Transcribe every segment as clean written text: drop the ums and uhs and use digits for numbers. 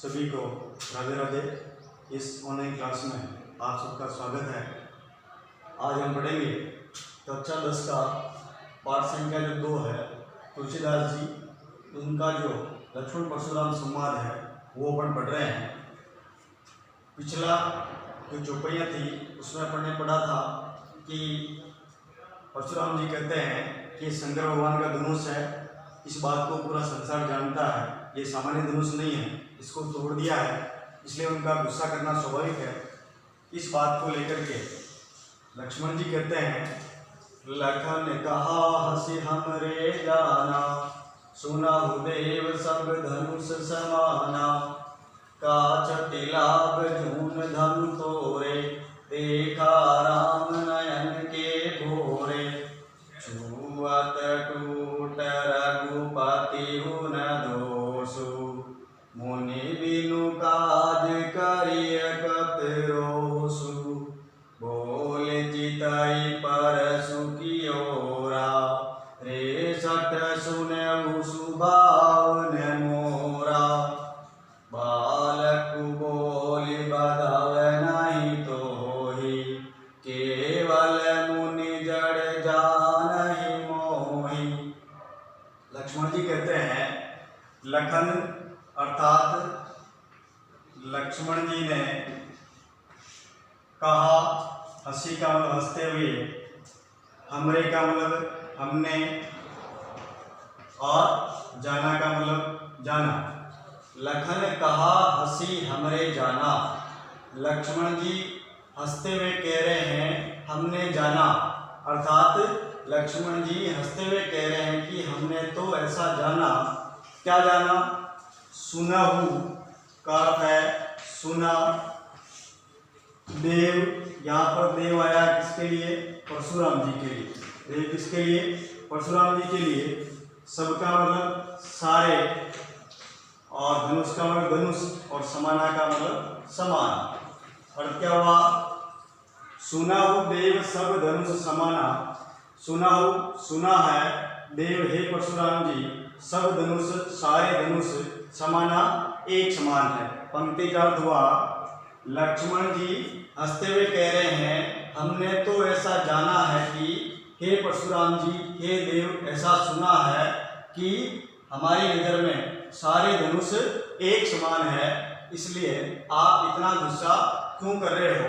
सभी को राधे राधे। इस ऑनलाइन क्लास में आप सबका स्वागत है। आज हम पढ़ेंगे कक्षा 10 का पाठ संख्या जो 2 है, तुलसीदास जी उनका जो लक्ष्मण परशुराम संवाद है वो अपन पढ़ रहे हैं। पिछला जो चौपाइयाँ थी उसमें अपन ने पढ़ा था कि परशुराम जी कहते हैं कि शंकर भगवान का धनुष है, इस बात को पूरा संसार जानता है, ये सामान्य धनुष नहीं है, इसको तोड़ दिया है, इसलिए उनका गुस्सा करना स्वाभाविक है। इस बात को लेकर के लक्ष्मण जी कहते हैं, लखन कहा हंसी हमरे जाना, सुना देव सब धनुष समाना, काच लाभ झून धनु तोरे, देखा राम नयन के भोरे, छुअत टूट रघुपति हुन दोषु, मुनि बिनु काज करिय कतरोसु, बोल चितई परसु कियोरा, रे सठ सुनहु सुभावन मोरा, बालक बोल बदव नहीं तोहि, केवल मुनि जड़ जानहि मोहि। लक्ष्मण जी कहते हैं, लखन अर्थात लक्ष्मण जी ने कहा, हंसी का मतलब हंसते हुए, हमरे का मतलब हमने, और जाना का मतलब जाना। लखन कहा हंसी हमरे जाना, लक्ष्मण जी हंसते हुए कह रहे हैं हमने जाना, अर्थात लक्ष्मण जी हंसते हुए कह रहे हैं कि हमने तो ऐसा जाना। क्या जाना? सुनहु का अर्थ है सुना। देव, यहाँ पर देव आया किसके लिए? परशुराम जी के लिए। देव किसके लिए? परशुराम जी के लिए। सबका मतलब सारे, और धनुष का मतलब धनुष, और समाना का मतलब समान। और क्या हुआ? सुनाहु देव सब धनुष समाना। सुनाहु सुना है देव हे परशुराम जी, सब धनुष सारे धनुष समाना एक समान है। पंक्ति का अर्थ हुआ, लक्ष्मण जी हंसते हुए कह रहे हैं हमने तो ऐसा जाना है कि हे परशुराम जी, हे देव, ऐसा सुना है कि हमारी नज़र में सारे धनुष एक समान है, इसलिए आप इतना गुस्सा क्यों कर रहे हो?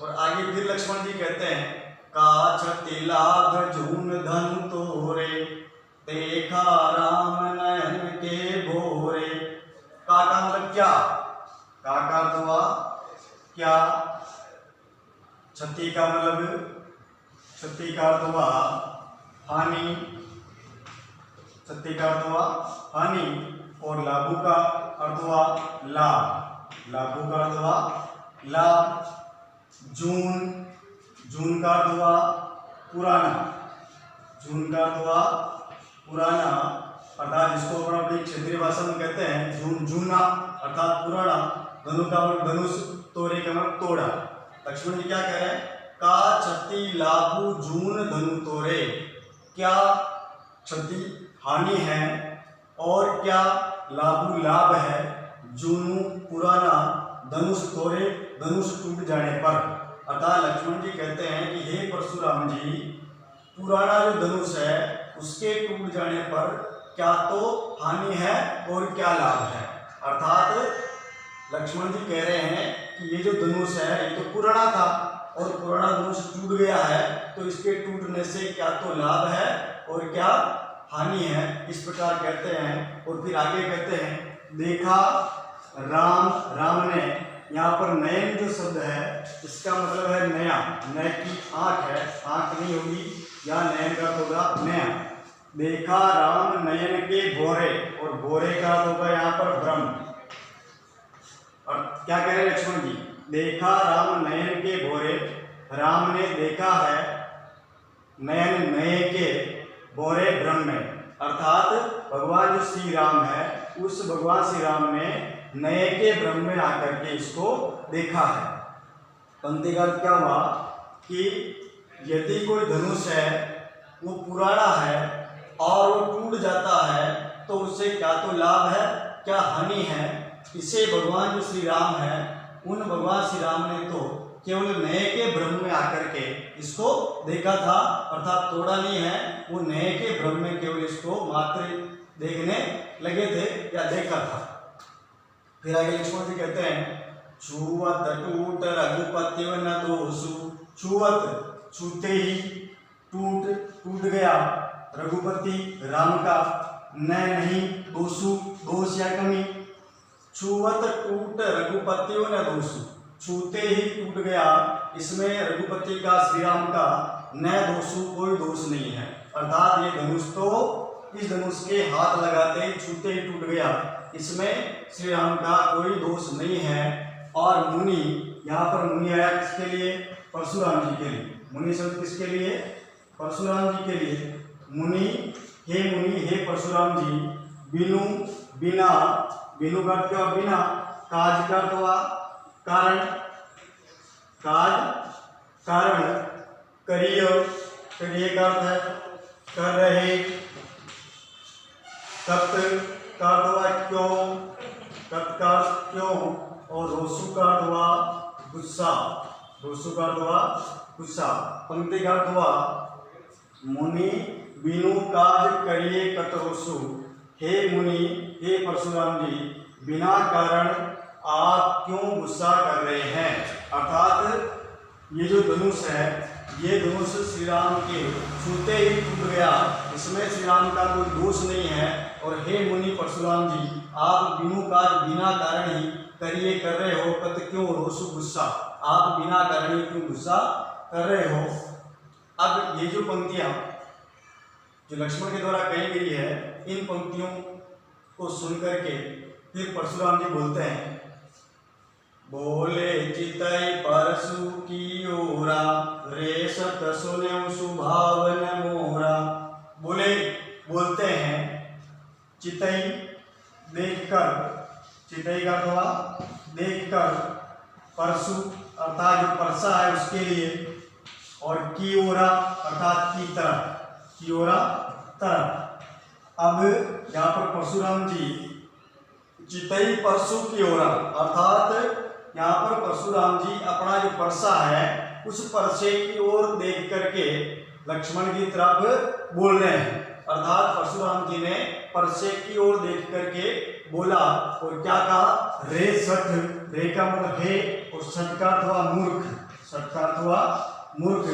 और आगे फिर लक्ष्मण जी कहते हैं, काछ लाभ झून धनु तोरे, देखा राम नयन के भोरे। का मतलब क्या? का अर्थ हुआ क्या? क्षति का मतलब, क्षति का अर्थ हुआ हानि, क्षति का अर्थ हुआ हानि, और लाभू का अर्थ हुआ लाभ, लाभू का अर्थ हुआ लाभ। जून, जून का अर्थ हुआ पुराना, जून का अर्थ हुआ पुराना, अर्थात जिसको अपन अपनी क्षेत्रीय भाषा में कहते हैं जून, जूना अर्थात पुराना। धनु का मतलब धनुष, तोरे का मतलब तोड़ा। लक्ष्मण जी क्या कह रहे हैं? का क्षति लाभु जून धनु तोरे, क्या क्षति हानि है और क्या लाभु लाभ है? जूनु पुराना, धनुष तोरे धनुष टूट जाने पर। अर्थात लक्ष्मण जी कहते हैं कि हे परशुराम जी, पुराना जो धनुष है उसके टूट जाने पर क्या तो हानि है और क्या लाभ है। अर्थात लक्ष्मण जी कह रहे हैं कि ये जो धनुष है ये तो पुराना था, और पुराना धनुष टूट गया है, तो इसके टूटने से क्या तो लाभ है और क्या हानि है, इस प्रकार कहते हैं। और फिर आगे कहते हैं, देखा राम, राम ने, यहाँ पर नयन जो शब्द है इसका मतलब है नया, नय की आंख है, आंख नहीं होगी, या नयन का होगा नया। देखा राम नयन के भोरे, और भोरे का होगा यहाँ पर ब्रह्म। और क्या कह रहे लक्ष्मण जी? देखा राम नयन के भोरे, राम ने देखा है नयन नए के, भोरे ब्रह्म में, अर्थात भगवान जो श्री राम है उस भगवान श्री राम ने नए के ब्रह्म में आकर के इसको देखा है। पंक्ति का अर्थ क्या हुआ कि यदि कोई धनुष है वो पुराना है और वो टूट जाता है तो उससे क्या तो लाभ है क्या हानि है। इसे भगवान जो श्री राम है, उन भगवान श्री राम ने तो केवल नए के भ्रम में आकर के इसको देखा था, अर्थात तोड़ा नहीं है, वो नए के भ्रम में केवल इसको मात्र देखने लगे थे या देखा था। फिर आगे लक्ष्मण जी कहते हैं छुवत टूट रघुपति न दोषु, छुवत छूते ही, टूट गया रघुपति राम का, न नहीं दोषु दोष या कमी, छुवत टूट रघुपति न दोषु, छूते ही टूट गया, इसमें रघुपति का श्री राम का न दोषु कोई दोष नहीं है, अर्थात ये धनुष तो इस धनुष के हाथ लगाते ही छूते ही टूट गया, इसमें श्री राम का कोई दोष नहीं है। और मुनि, यहाँ पर मुनि आया किसके लिए? परशुराम जी के लिए। मुनि शब्द किसके लिए? परशुराम जी के लिए। मुनि, हे परशुराम जी, बिनु बिना, बिनु का अर्थ क्या? बिना, काज का अर्थ हुआ कारण, काज कारण, करिय का अर्थ है कर रहे, तप्त का अर्थ हुआ क्यों, तत्काल क्यों, और रोसु का अर्थ हुआ गुस्सा, रोसु का अर्थ हुआ गुस्सा। पंक्ति का अर्थ हुआ मुनि बिनु काज करिए कत रोसु, हे मुनि, हे परशुराम जी, बिना कारण आप क्यों गुस्सा कर रहे हैं। अर्थात ये जो धनुष है, ये धनुष श्री राम के छूते ही टूट गया, इसमें श्री राम का कोई दोष नहीं है। और हे मुनि परशुराम जी, आप बिनु काज बिना कारण ही करिए कर रहे हो, कत क्यों रोसु गुस्सा, आप बिना कारण ही क्यों गुस्सा कर रहे हो। अब ये जो पंक्तियां जो लक्ष्मण के द्वारा कही गई है, इन पंक्तियों को सुनकर के फिर परशुराम जी बोलते हैं, बोले चितई परशु की ओरा, रे सत सुने सुभावन मोरा। बोलते हैं चितई देखकर, चितई का हुआ देखकर, परशु अर्थात जो परसा है उसके लिए, और की ओरा अर्थात की तरह, की ओरा तरह। अब यहाँ पर परशुराम जी चितई परशु की ओरा, अर्थात यहाँ पर परशुराम जी अपना जो परसा है उस परसे की ओर देख करके लक्ष्मण की तरफ बोल रहे हैं। अर्थात परशुराम जी ने परसे की ओर देख करके बोला, और क्या कहा? रे सठ, रे का मतलब हे, और सठ का अर्थ हुआ मूर्ख, सठ का अर्थ हुआ मूर्ख,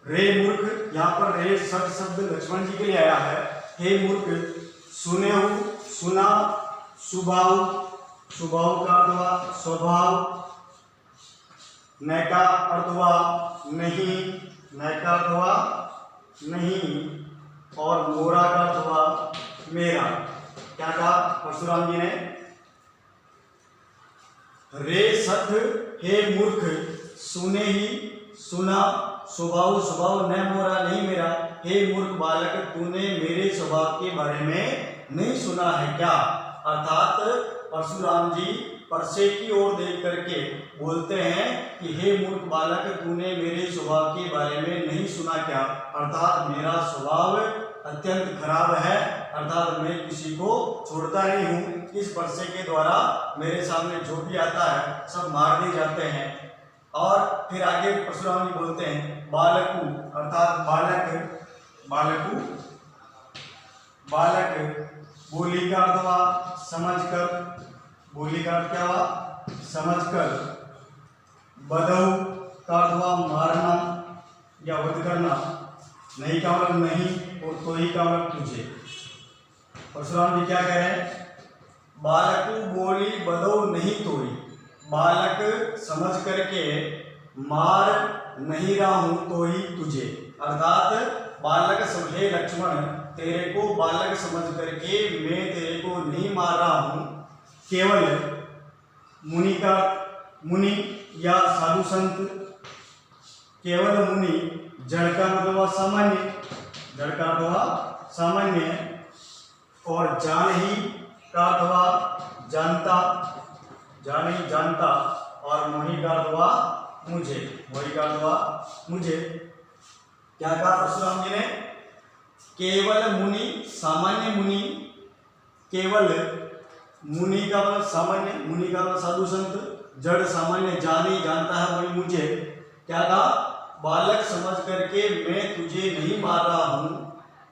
रे मूर्ख। यहाँ पर रे सठ शब्द लक्ष्मण जी के लिए आया है। हे मूर्ख, सुने हो, सुना, सुभाव, सुभाव का अर्थ हुआ स्वभाव, न का अर्थ हुआ नहीं, न का अर्थ हुआ नहीं, और मोरा का अर्थ हुआ मेरा। क्या कहा परशुराम जी ने? रे सठ, हे मूर्ख, सुने ही, सुना, स्वभाव, स्वभाव न मोरा नहीं मेरा, हे मूर्ख बालक, तूने मेरे स्वभाव के बारे में नहीं सुना है क्या। अर्थात परशुराम जी परसे की ओर देख करके बोलते हैं कि हे मूर्ख बालक, तूने मेरे स्वभाव के बारे में नहीं सुना क्या। अर्थात मेरा स्वभाव अत्यंत खराब है, अर्थात मैं किसी को छोड़ता नहीं हूँ, इस परसे के द्वारा मेरे सामने जो भी आता है सब मार दिए जाते हैं। और फिर आगे परशुराम जी बोलते हैं बालकु, अर्थात बालक, बालकु, बालक, बोली का अर्थ हुआ समझकर, बोली का अर्थ क्या हुआ? समझकर, बधऊ का अर्थ हुआ मारना या वध करना, नहीं का मतलब नहीं, और तो ही का मतलब तुझे। परशुराम जी क्या कह रहे हैं? बालकु बोली बधऊ नहीं तोई, बालक समझ करके मार नहीं रहा हूं तो ही तुझे। अर्थात बालक समझे लक्ष्मण, तेरे को बालक समझ करके मैं तेरे को नहीं मार रहा हूं, केवल मुनि का, मुनि या साधु संत, केवल मुनि, जड़ का मतलब सामान्य, जड़ का अथवा सामान्य, और जान ही का अथवा जानता, जान ही जानता, और मोहि का अथवा मुझे, मोहि का अथवा मुझे। क्या कहा परशुराम जी ने? केवल मुनि, सामान्य मुनि, केवल मुनि का मतलब सामान्य, मुनि का मतलब साधु संत, जड़ सामान्य, जानी जानता है वही मुझे। क्या कहा? बालक समझ करके मैं तुझे नहीं मार रहा हूँ,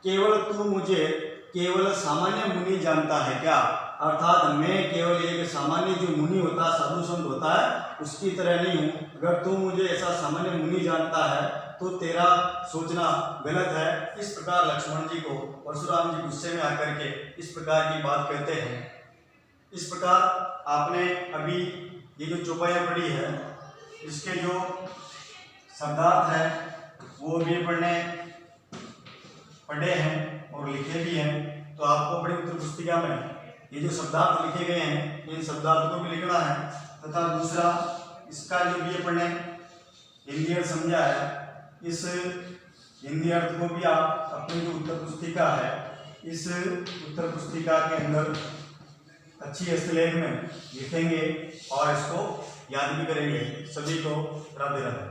केवल तू मुझे केवल सामान्य मुनि जानता है क्या? अर्थात मैं केवल एक सामान्य जो मुनि होता है, साधु संत होता है, उसकी तरह नहीं हूँ। अगर तू मुझे ऐसा सामान्य मुनि जानता है तो तेरा सोचना गलत है। इस प्रकार लक्ष्मण जी को परशुराम जी गुस्से में आकर के इस प्रकार की बात कहते हैं। इस प्रकार आपने अभी ये जो चौपाइयाँ पढ़ी है, इसके जो शब्दार्थ है वो भी पढ़े हैं और लिखे भी हैं। तो आपको अपनी उत्तर पुस्तिका में ये जो शब्दार्थ लिखे गए हैं, इन शब्दार्थ को भी लिखना है। तथा दूसरा, इसका जो भी पढ़ने हिंदी अर्थ समझा है, इस हिंदी अर्थ को भी आप अपनी जो उत्तर पुस्तिका है, इस उत्तर पुस्तिका के अंदर अच्छी हस्तलेख में लिखेंगे और इसको याद भी करेंगे। सभी को राधे राधे।